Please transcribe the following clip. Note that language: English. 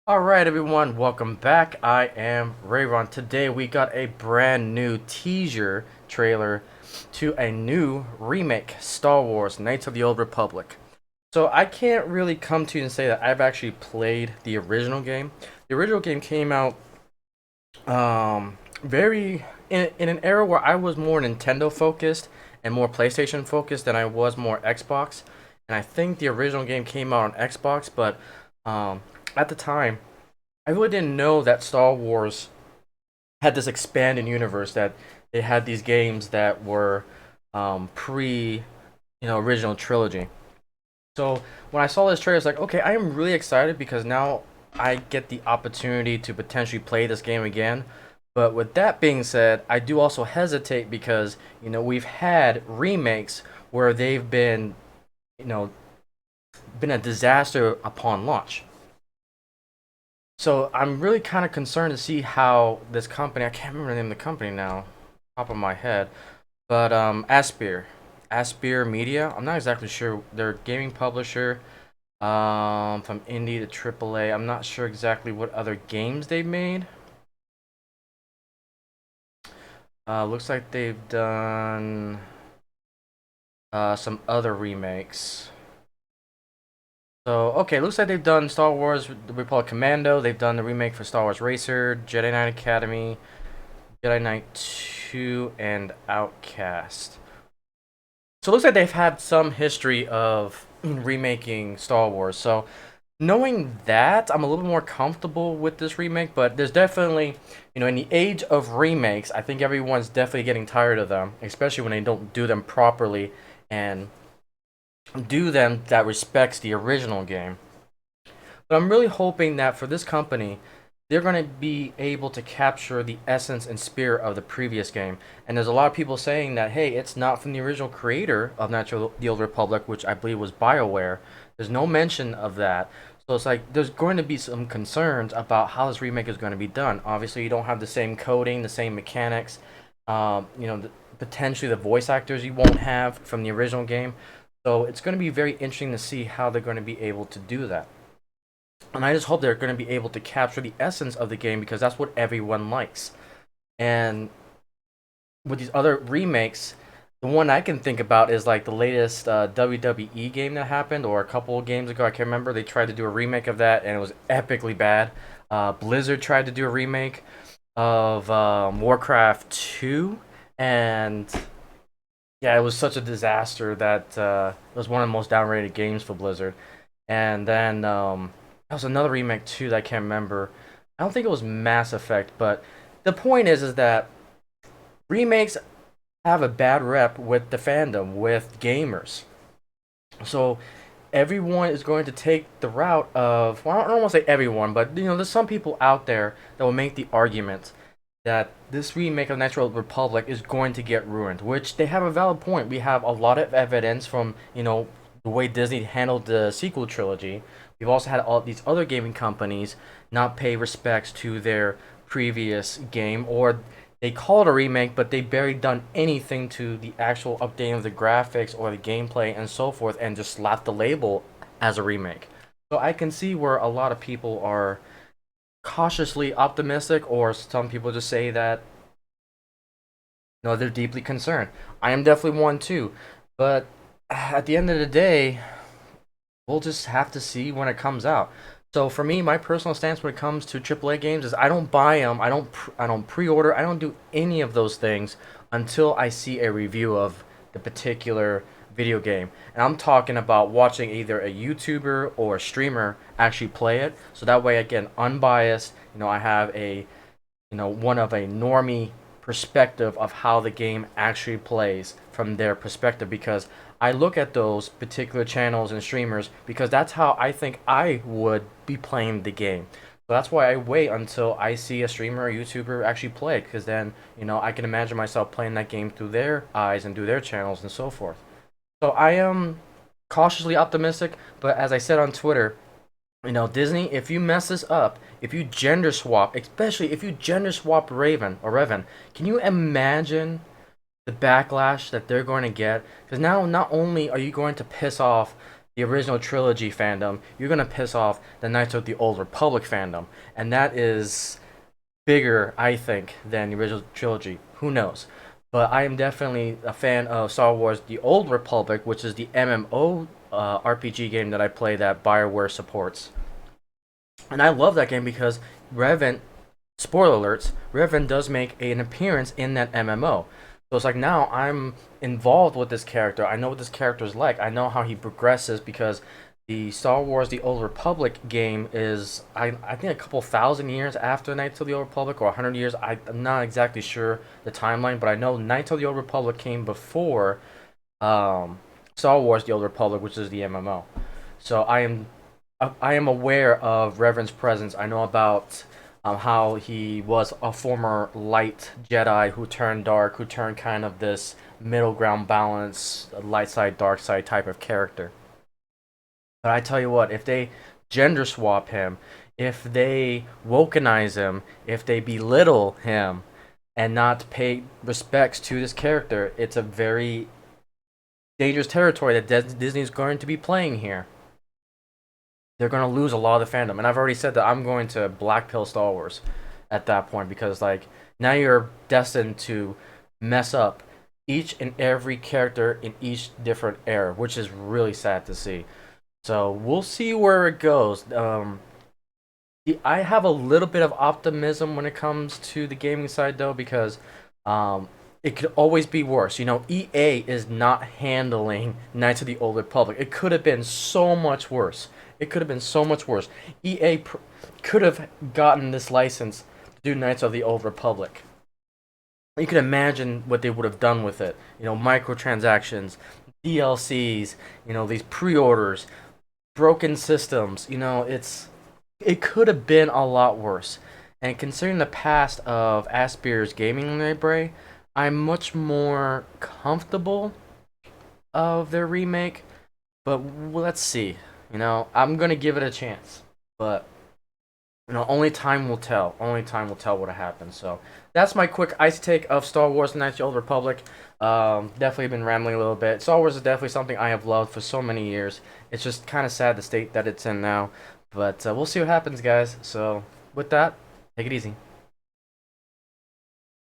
Alright everyone, welcome back. I am Rayron. Today we got a brand new teaser trailer to a new remake, Star Wars Knights of the Old Republic. So I can't really come to you and say that I've actually played the original game. The original game came out very in an era where I was more Nintendo focused and more PlayStation focused than I was more Xbox. And I think the original game came out on Xbox, but at the time I really didn't know that Star Wars had this expanded universe, that they had these games that were pre, original trilogy. So when I saw this trailer, it's like, okay, I am really excited because now I get the opportunity to potentially play this game again. But with that being said, I do also hesitate because we've had remakes where they've you know, been a disaster upon launch. So I'm really kind of concerned to see how this company, I can't remember the name of the company now, top of my head, but Aspir Media. I'm not exactly sure. They're a gaming publisher, from indie to AAA. I'm not sure exactly what other games they've made. Looks like they've done some other remakes. So, okay, looks like they've done Star Wars The Republic Commando. They've done the remake for Star Wars Racer, Jedi Knight Academy, Jedi Knight 2, and Outcast. So it looks like they've had some history of remaking Star Wars. So knowing that, I'm a little more comfortable with this remake, but there's definitely, in the age of remakes, I think everyone's definitely getting tired of them, especially when they don't do them properly and do them that respects the original game. But I'm really hoping that for this company, they're going to be able to capture the essence and spirit of the previous game. And there's a lot of people saying that, hey, it's not from the original creator of the Old Republic, which I believe was BioWare. There's no mention of that. So it's like there's going to be some concerns about how this remake is going to be done. Obviously, you don't have the same coding, the same mechanics. Potentially the voice actors you won't have from the original game. So it's going to be very interesting to see how they're going to be able to do that. And I just hope they're going to be able to capture the essence of the game because that's what everyone likes. And with these other remakes, the one I can think about is like the latest WWE game that happened, or a couple of games ago. I can't remember. They tried to do a remake of that, and it was epically bad. Blizzard tried to do a remake of Warcraft 2, and yeah, it was such a disaster that it was one of the most downrated games for Blizzard. And then there was another remake too that I can't remember. I don't think it was Mass Effect, but the point is that remakes have a bad rep with the fandom, with gamers. So everyone is going to take the route of, well, I don't want to say everyone, but there's some people out there that will make the argument that this remake of Natural Republic is going to get ruined, which they have a valid point. We have a lot of evidence from, the way Disney handled the sequel trilogy. We've also had all these other gaming companies not pay respects to their previous game, or they call it a remake, but they barely done anything to the actual updating of the graphics or the gameplay and so forth, and just slap the label as a remake. So I can see where a lot of people are cautiously optimistic, or some people just say that they're deeply concerned. I am definitely one too, but at the end of the day, we'll just have to see when it comes out. So for me, my personal stance when it comes to AAA games is I don't buy them, I don't pre-order, I don't do any of those things until I see a review of the particular video game. And I'm talking about watching either a YouTuber or a streamer actually play it, so that way I get unbiased. I have a one of a normie perspective of how the game actually plays from their perspective, because I look at those particular channels and streamers because that's how I think I would be playing the game. So that's why I wait until I see a streamer or YouTuber actually play it, because then, I can imagine myself playing that game through their eyes and through their channels and so forth. So I am cautiously optimistic, but as I said on Twitter, Disney, if you mess this up, if you gender swap, especially if you gender swap Raven or Revan, can you imagine the backlash that they're going to get? Because now, not only are you going to piss off the original trilogy fandom, you're gonna piss off the Knights of the Old Republic fandom, and that is bigger, I think, than the original trilogy. Who knows? But I am definitely a fan of Star Wars: The Old Republic, which is the MMO RPG game that I play that BioWare supports. And I love that game because Revan, spoiler alerts, Revan does make an appearance in that MMO. So it's like now I'm involved with this character. I know what this character is like. I know how he progresses because the Star Wars: The Old Republic game is, I think, a couple thousand years after Knights of the Old Republic, or 100 years. I'm not exactly sure the timeline, but I know Knights of the Old Republic came before Star Wars: The Old Republic, which is the MMO. So I am aware of Reverend's presence. I know about how he was a former light Jedi who turned dark, who turned kind of this middle ground balance, light side, dark side type of character. But I tell you what, if they gender swap him, if they wokenize him, if they belittle him, and not pay respects to this character, it's a very dangerous territory that Disney's going to be playing here. They're going to lose a lot of the fandom. And I've already said that I'm going to black pill Star Wars at that point because, like, now you're destined to mess up each and every character in each different era, which is really sad to see. So we'll see where it goes. I have a little bit of optimism when it comes to the gaming side, though, because it could always be worse. You know, EA is not handling Knights of the Old Republic. It could have been so much worse. It could have been so much worse. Could have gotten this license to do Knights of the Old Republic. You can imagine what they would have done with it. You know, microtransactions, DLCs, you know, these pre-orders, broken systems. You know, it could have been a lot worse. And considering the past of Asper's gaming library, I'm much more comfortable of their remake. But let's see. You know, I'm gonna give it a chance. But you know, only time will tell. Only time will tell what happens. So that's my quick ice take of Star Wars: Knights of the Old Republic. Definitely been rambling a little bit. Star Wars is definitely something I have loved for so many years. It's just kind of sad the state that it's in now. But we'll see what happens, guys. So with that, take it easy.